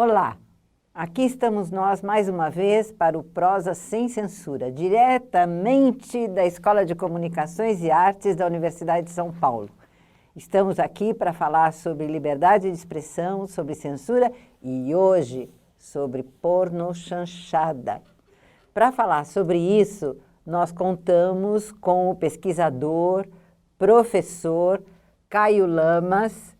Olá, aqui estamos nós mais uma vez para o Prosa Sem Censura, diretamente da Escola de Comunicações e Artes da Universidade de São Paulo. Estamos aqui para falar sobre liberdade de expressão, sobre censura e hoje sobre pornochanchada. Para falar sobre isso, nós contamos com o pesquisador, professor Caio Lamas,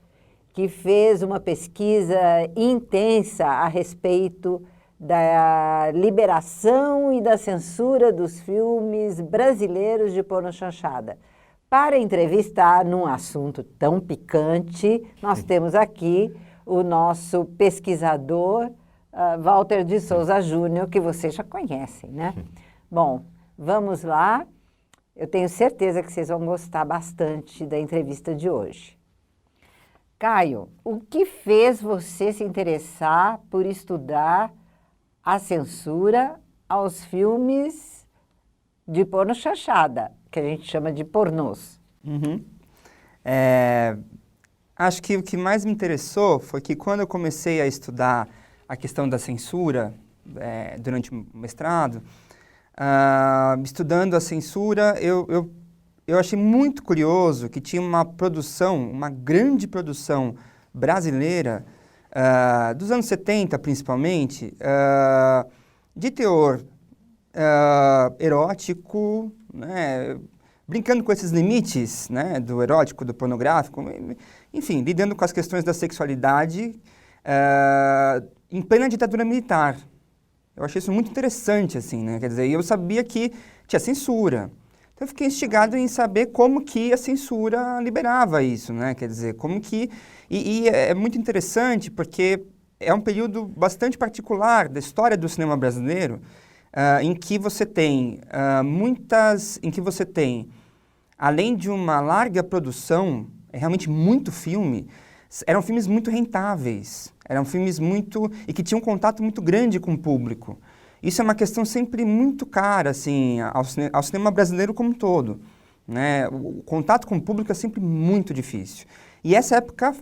que fez uma pesquisa intensa a respeito da liberação e da censura dos filmes brasileiros de pornochanchada. Para entrevistar num assunto tão picante, nós temos aqui o nosso pesquisador, Walter de Souza Júnior, que vocês já conhecem, né? Bom, vamos lá. Eu tenho certeza que vocês vão gostar bastante da entrevista de hoje. Caio, o que fez você se interessar por estudar a censura aos filmes de pornochanchada, que a gente chama de pornôs? Acho que o que mais me interessou foi que quando eu comecei a estudar a questão da censura durante o mestrado, estudando a censura, eu achei muito curioso que tinha uma produção, uma grande produção brasileira, dos anos 70 principalmente, de teor erótico, né, brincando com esses limites, né, do erótico, do pornográfico, enfim, lidando com as questões da sexualidade em plena ditadura militar. Eu achei isso muito interessante, assim, né, quer dizer, eu sabia que tinha censura. Então, eu fiquei instigado em saber como que a censura liberava isso, né? Quer dizer, como que... E é muito interessante porque é um período bastante particular da história do cinema brasileiro em que você tem além de uma larga produção, realmente muito filme, eram filmes muito rentáveis, eram filmes e que tinham um contato muito grande com o público. Isso é uma questão sempre muito cara, assim, ao cinema brasileiro como um todo, né? O contato com o público é sempre muito difícil. E essa época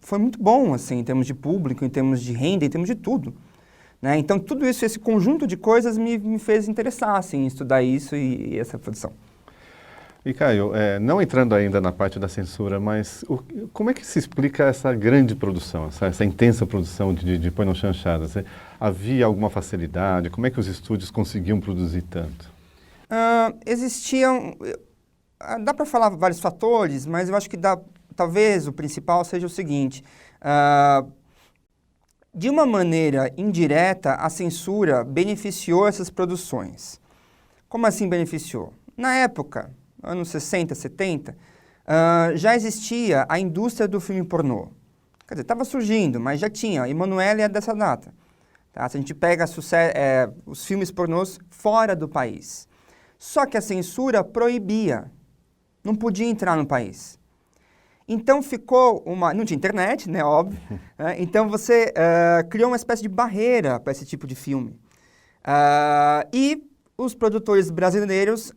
foi muito bom, assim, em termos de público, em termos de renda, em termos de tudo, né? Então, tudo isso, esse conjunto de coisas me fez interessar, assim, em estudar isso e essa produção. E, Caio, não entrando ainda na parte da censura, mas como é que se explica essa grande produção, essa intensa produção de pornochanchada? Havia alguma facilidade? Como é que os estúdios conseguiam produzir tanto? Existiam... Dá para falar vários fatores, mas eu acho que talvez o principal seja o seguinte. De uma maneira indireta, a censura beneficiou essas produções. Como assim beneficiou? Na época, anos 60, 70, já existia a indústria do filme pornô. Quer dizer, estava surgindo, mas já tinha. Emanuele é dessa data. Tá? Se a gente pega os filmes pornôs fora do país. Só que a censura proibia. Não podia entrar no país. Então ficou não tinha internet, né, óbvio. Né? Então você criou uma espécie de barreira para esse tipo de filme. E os produtores brasileiros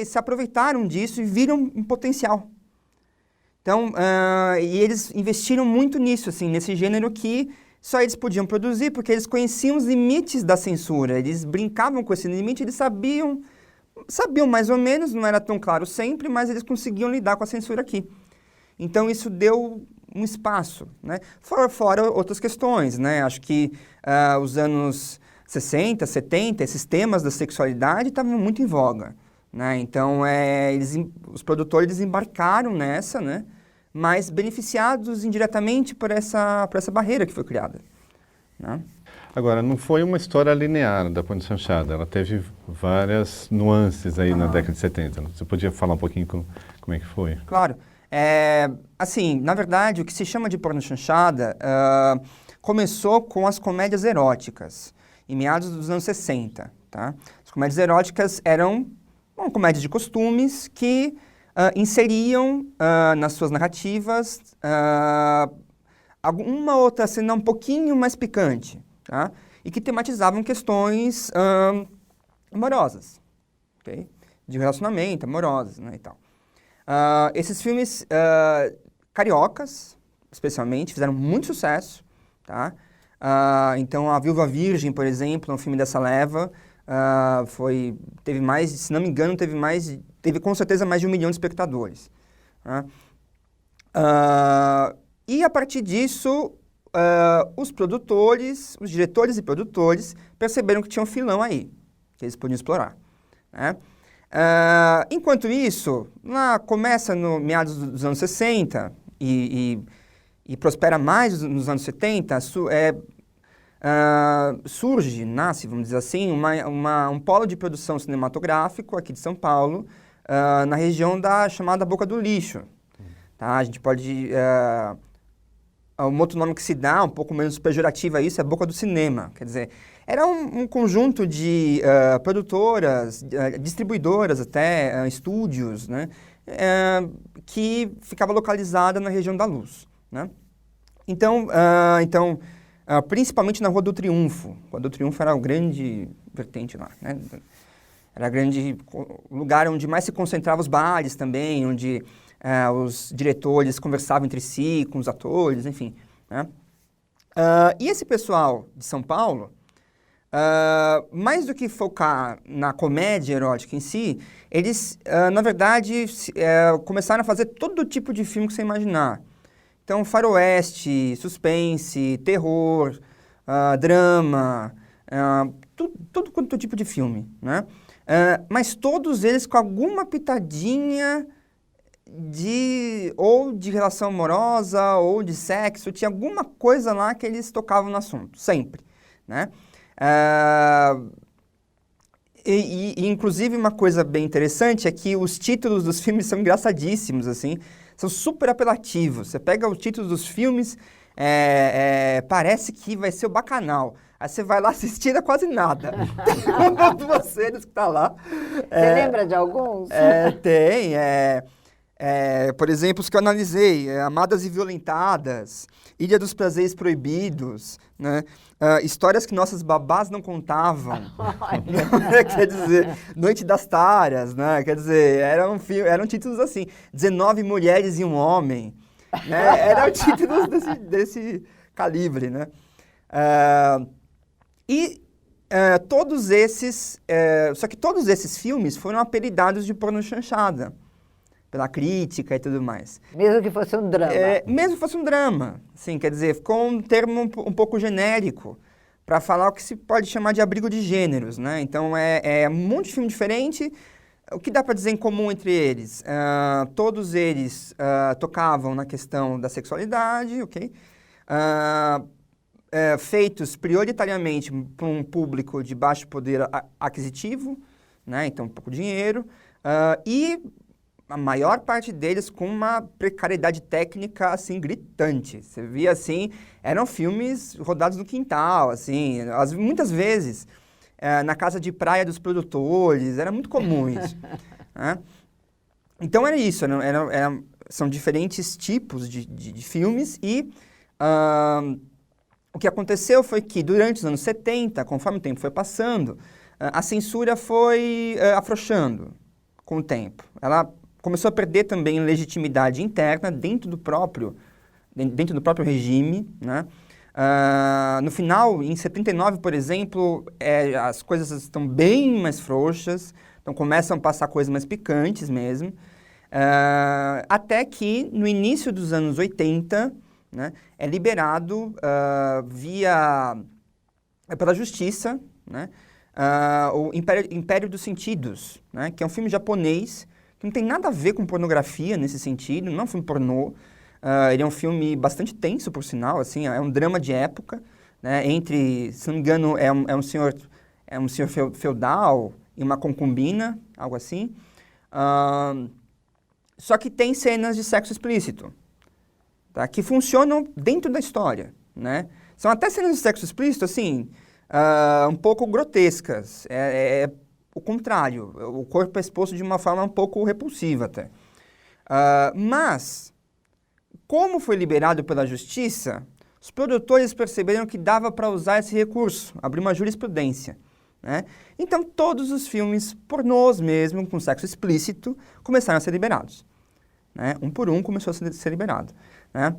se aproveitaram disso e viram um potencial. Então, e eles investiram muito nisso, assim, nesse gênero que só eles podiam produzir, porque eles conheciam os limites da censura, eles brincavam com esse limite, eles sabiam mais ou menos, não era tão claro sempre, mas eles conseguiam lidar com a censura aqui. Então, isso deu um espaço, né? Fora outras questões, né? Acho que os anos 60, 70, esses temas da sexualidade estavam muito em voga, né? Então, os produtores embarcaram nessa, né? Mas beneficiados indiretamente por essa barreira que foi criada, né? Agora, não foi uma história linear da pornochanchada, ela teve várias nuances aí na década de 70. Você podia falar um pouquinho como é que foi? Claro. Assim, na verdade, o que se chama de pornochanchada começou com as comédias eróticas, em meados dos anos 60, tá? As comédias eróticas eram comédias de costumes que inseriam nas suas narrativas alguma outra cena um pouquinho mais picante, tá? E que tematizavam questões amorosas, okay? De relacionamento, amorosas, né, e tal. Esses filmes cariocas, especialmente, fizeram muito sucesso, tá? Então, A Viúva Virgem, por exemplo, um filme dessa leva, teve mais, se não me engano, teve com certeza mais de 1 milhão de espectadores. Né? E a partir disso, os produtores, os diretores e produtores perceberam que tinha um filão aí, que eles podiam explorar. Né? Enquanto isso, começa no meados dos anos 60 e prospera mais nos anos 70, nasce, vamos dizer assim, um polo de produção cinematográfico aqui de São Paulo, na região chamada Boca do Lixo. Tá? A gente pode... um outro nome que se dá, um pouco menos pejorativo a isso, é Boca do Cinema. Quer dizer, era um conjunto de produtoras, distribuidoras até, estúdios, né? Que ficava localizada na região da Luz. Né? Então, principalmente na Rua do Triunfo. A Rua do Triunfo era o grande vertente lá. Né? Era o lugar onde mais se concentravam os bares também, onde... os diretores conversavam entre si, com os atores, enfim. Né? E esse pessoal de São Paulo, mais do que focar na comédia erótica em si, eles, na verdade, começaram a fazer todo tipo de filme que você imaginar. Então, faroeste, suspense, terror, drama, todo quanto tipo de filme. Né? Mas todos eles com alguma pitadinha... ou de relação amorosa, ou de sexo, tinha alguma coisa lá que eles tocavam no assunto, sempre, né? Inclusive, uma coisa bem interessante é que os títulos dos filmes são engraçadíssimos, assim, são super apelativos. Você pega os títulos dos filmes, parece que vai ser o Bacanal. Aí você vai lá assistir, é quase nada. Um de vocês que tá lá. Você lembra de alguns? Tem, por exemplo, os que eu analisei, Amadas e Violentadas, Ilha dos Prazeres Proibidos, né? Histórias que nossas babás não contavam. Quer dizer, Noite das Taras, né? Quer dizer, eram títulos assim, 19 Mulheres e um Homem. Né? Eram títulos desse calibre, né? Todos esses... só que todos esses filmes foram apelidados de porno chanchada. Pela crítica e tudo mais. Mesmo que fosse um drama. Mesmo que fosse um drama. Sim, quer dizer, ficou um termo um pouco genérico para falar o que se pode chamar de abrigo de gêneros, né? Então, um monte de filme diferente. O que dá para dizer em comum entre eles? Todos eles tocavam na questão da sexualidade, ok? Feitos prioritariamente por um público de baixo poder aquisitivo, né? Então, pouco dinheiro. E a maior parte deles com uma precariedade técnica, assim, gritante. Você via, assim, eram filmes rodados no quintal, assim, muitas vezes na casa de praia dos produtores, era muito comum isso. Né? Então, era isso, são diferentes tipos de filmes e o que aconteceu foi que, durante os anos 70, conforme o tempo foi passando, a censura foi afrouxando com o tempo. Ela começou a perder também legitimidade interna dentro do próprio regime, né? No final, em 79, por exemplo, as coisas estão bem mais frouxas, então começam a passar coisas mais picantes mesmo, até que, no início dos anos 80, né, é liberado pela justiça, né, o Império dos Sentidos, né, que é um filme japonês, que não tem nada a ver com pornografia nesse sentido, não é um filme pornô. Ele é um filme bastante tenso, por sinal, assim, é um drama de época, né, se não me engano, é um senhor feudal e uma concubina, algo assim. Só que tem cenas de sexo explícito, tá, que funcionam dentro da história, né? São até cenas de sexo explícito, assim, um pouco grotescas, o contrário, o corpo é exposto de uma forma um pouco repulsiva até. Mas, como foi liberado pela justiça, os produtores perceberam que dava para usar esse recurso, abrir uma jurisprudência. Né? Então, todos os filmes pornôs mesmo, com sexo explícito, começaram a ser liberados. Né? Um por um começou a ser liberado. Né?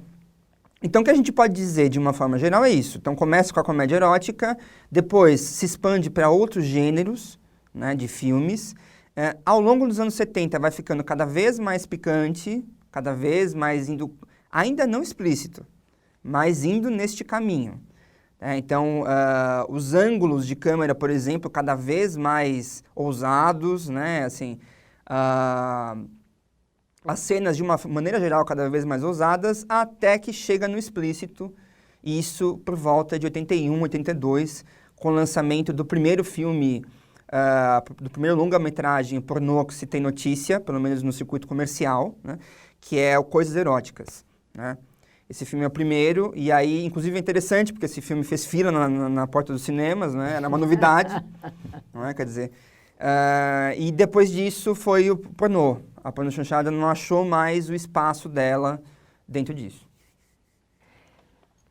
Então, o que a gente pode dizer de uma forma geral é isso. Então, começa com a comédia erótica, depois se expande para outros gêneros, né, de filmes. Ao longo dos anos 70 vai ficando cada vez mais picante, cada vez mais indo, ainda não explícito, mas indo neste caminho. Então, os ângulos de câmera, por exemplo, cada vez mais ousados, né, assim, as cenas, de uma maneira geral, cada vez mais ousadas, até que chega no explícito, isso por volta de 81, 82, com o lançamento do primeiro filme, do primeiro longa-metragem pornô que se tem notícia, pelo menos no circuito comercial, né, que é o Coisas Eróticas, né? Esse filme é o primeiro, e aí, inclusive, é interessante, porque esse filme fez fila na porta dos cinemas, né? Era uma novidade, não é? Quer dizer, e depois disso foi o pornô. A pornochanchada não achou mais o espaço dela dentro disso.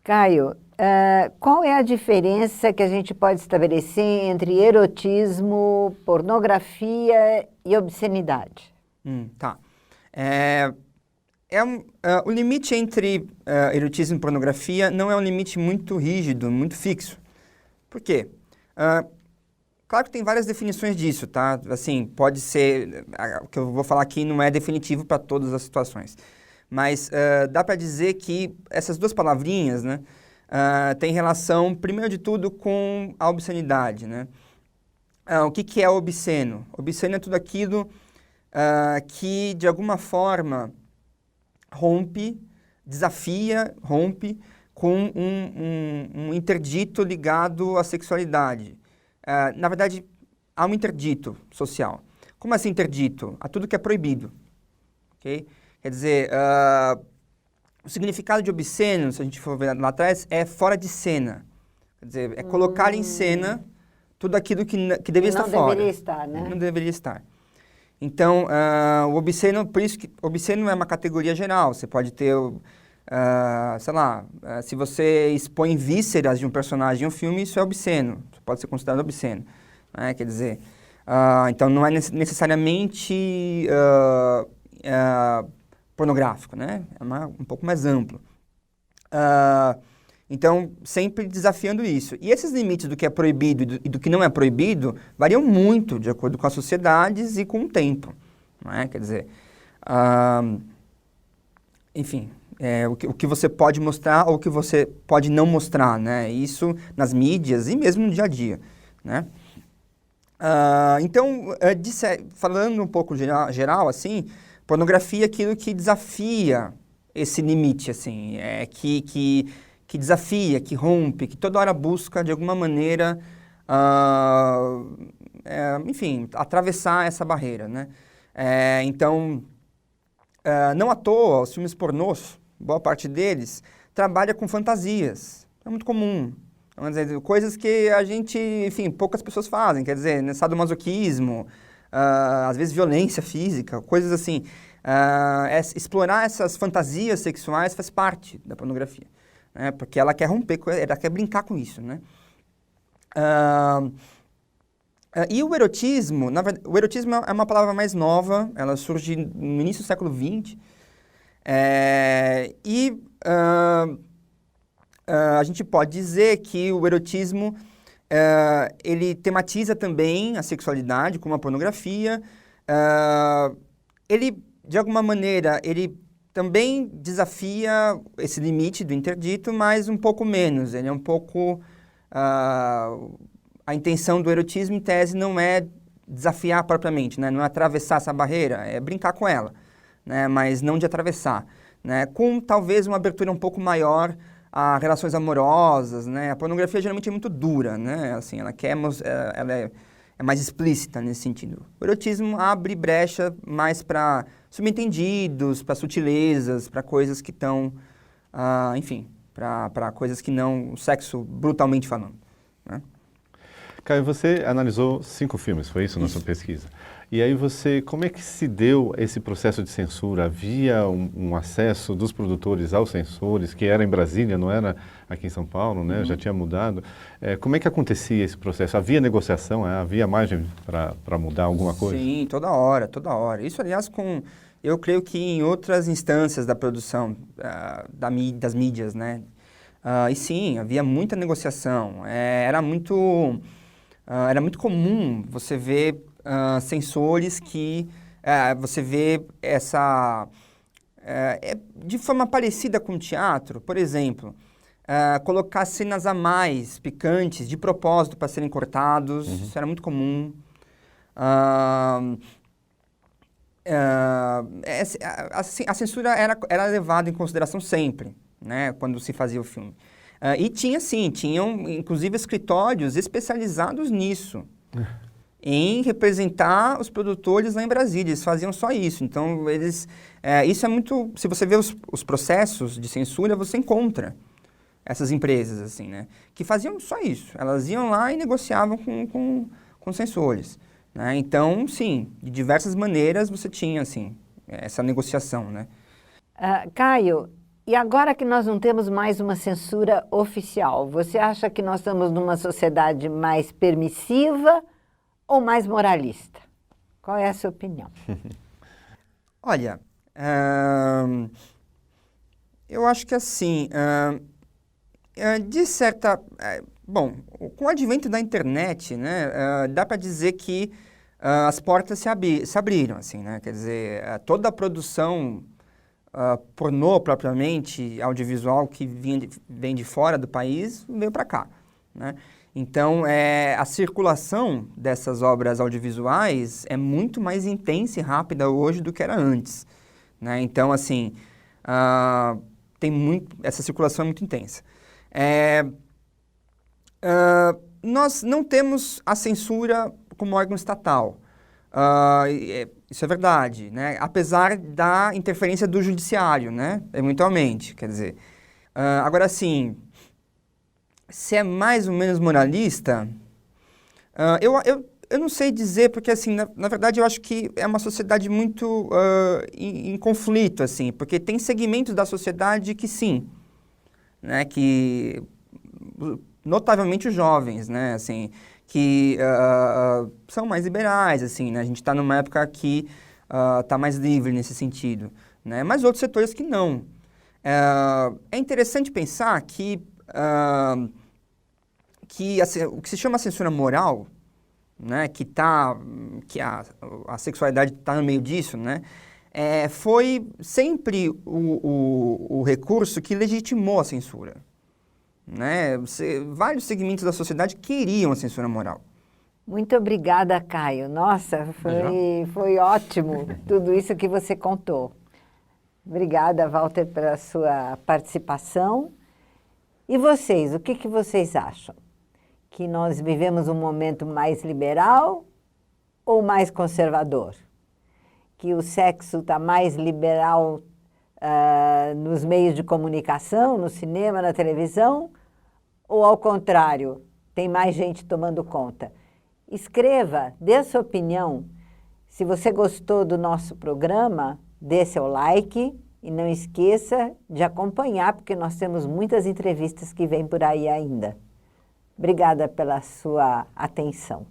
Caio, qual é a diferença que a gente pode estabelecer entre erotismo, pornografia e obscenidade? Tá. O limite entre erotismo e pornografia não é um limite muito rígido, muito fixo. Por quê? Claro que tem várias definições disso, tá? Assim, pode ser... O que eu vou falar aqui não é definitivo para todas as situações. Mas dá para dizer que essas duas palavrinhas, né, têm relação, primeiro de tudo, com a obscenidade, né? O que é obsceno? Obsceno é tudo aquilo que, de alguma forma, desafia com um interdito ligado à sexualidade. Na verdade, há um interdito social. Como assim interdito? A tudo que é proibido. Okay? Quer dizer, o significado de obsceno, se a gente for ver lá atrás, é fora de cena. Quer dizer, é colocar em cena tudo aquilo que deveria estar fora. Não deveria estar, né? Não deveria estar. Então, o obsceno, por isso que obsceno é uma categoria geral. Você pode ter, sei lá, se você expõe vísceras de um personagem em um filme, isso é obsceno. Pode ser considerado obsceno. Né? Quer dizer, então não é necessariamente pornográfico, né? É um pouco mais amplo. Então, sempre desafiando isso. E esses limites do que é proibido e do que não é proibido variam muito de acordo com as sociedades e com o tempo. Não é? Quer dizer, enfim, o que você pode mostrar ou o que você pode não mostrar, né? Isso nas mídias e mesmo no dia a dia, né? Então, falando um pouco geral, assim, pornografia é aquilo que desafia esse limite, assim, que desafia, que rompe, que toda hora busca, de alguma maneira, enfim, atravessar essa barreira, né? Então, não à toa, os filmes pornôs, boa parte deles, trabalha com fantasias. É muito comum. Vamos dizer, coisas que a gente, enfim, poucas pessoas fazem. Quer dizer, né, sadomasoquismo, às vezes violência física, coisas assim. Explorar essas fantasias sexuais faz parte da pornografia. Né? Porque ela quer romper, ela quer brincar com isso, né? E o erotismo, na verdade, o erotismo é uma palavra mais nova, ela surge no início do século XX, a gente pode dizer que o erotismo, ele tematiza também a sexualidade, como a pornografia, ele, de alguma maneira, ele também desafia esse limite do interdito, mas um pouco menos. Ele é um pouco... a intenção do erotismo, em tese, não é desafiar propriamente, né? Não é atravessar essa barreira, é brincar com ela, né? Mas não de atravessar. Né? Com talvez uma abertura um pouco maior a relações amorosas. Né? A pornografia geralmente é muito dura, né? Assim, ela é mais explícita nesse sentido. O erotismo abre brecha mais para subentendidos, para sutilezas, para coisas que estão, enfim, para coisas que não o sexo brutalmente falando. Né? Caio, você analisou 5 filmes, foi isso na sua pesquisa? E aí como é que se deu esse processo de censura? Havia um acesso dos produtores aos censores, que era em Brasília, não era aqui em São Paulo, né? Já tinha mudado. Como é que acontecia esse processo? Havia negociação? Havia margem para mudar alguma coisa? Sim, toda hora, toda hora. Isso, aliás, eu creio que em outras instâncias da produção das mídias, né? E sim, havia muita negociação. Era muito comum você ver censores que você vê de forma parecida com o teatro, por exemplo, colocar cenas a mais picantes de propósito para serem cortados, isso era muito comum. A censura era levada em consideração sempre, né, quando se fazia o filme. E tinham inclusive escritórios especializados nisso, em representar os produtores lá em Brasília. Eles faziam só isso. Então, isso é muito... Se você vê os processos de censura, você encontra essas empresas, assim, né, que faziam só isso. Elas iam lá e negociavam com censores. Né? Então, sim, de diversas maneiras você tinha, assim, essa negociação, né? Caio, e agora que nós não temos mais uma censura oficial, você acha que nós estamos numa sociedade mais permissiva ou mais moralista? Qual é a sua opinião? Olha, eu acho que assim, de certa... Bom, com o advento da internet, né, dá para dizer que as portas se abriram, assim, né? Quer dizer, toda a produção pornô propriamente, audiovisual, que vem de fora do país, veio para cá, né? Então, a circulação dessas obras audiovisuais é muito mais intensa e rápida hoje do que era antes, né? Então, assim, essa circulação é muito intensa. Nós não temos a censura como órgão estatal. Isso é verdade, né? Apesar da interferência do judiciário, né? Eventualmente, quer dizer. Agora, assim, se é mais ou menos moralista, eu não sei dizer, porque, assim, na verdade, eu acho que é uma sociedade muito em conflito, assim, porque tem segmentos da sociedade que sim, né? Que... notavelmente os jovens, né, assim, que são mais liberais, assim, né, a gente está numa época que está mais livre nesse sentido, né, mas outros setores que não. É interessante pensar que o que se chama censura moral, né, que a sexualidade está no meio disso, né, foi sempre o recurso que legitimou a censura. Né? Vários segmentos da sociedade queriam a censura moral. Muito obrigada, Caio. Nossa, foi ótimo tudo isso que você contou. Obrigada, Walter, pela sua participação. E vocês, o que vocês acham? Que nós vivemos um momento mais liberal ou mais conservador? Que o sexo está mais liberal nos meios de comunicação, no cinema, na televisão? Ou, ao contrário, tem mais gente tomando conta? Escreva, dê a sua opinião. Se você gostou do nosso programa, dê seu like e não esqueça de acompanhar, porque nós temos muitas entrevistas que vêm por aí ainda. Obrigada pela sua atenção.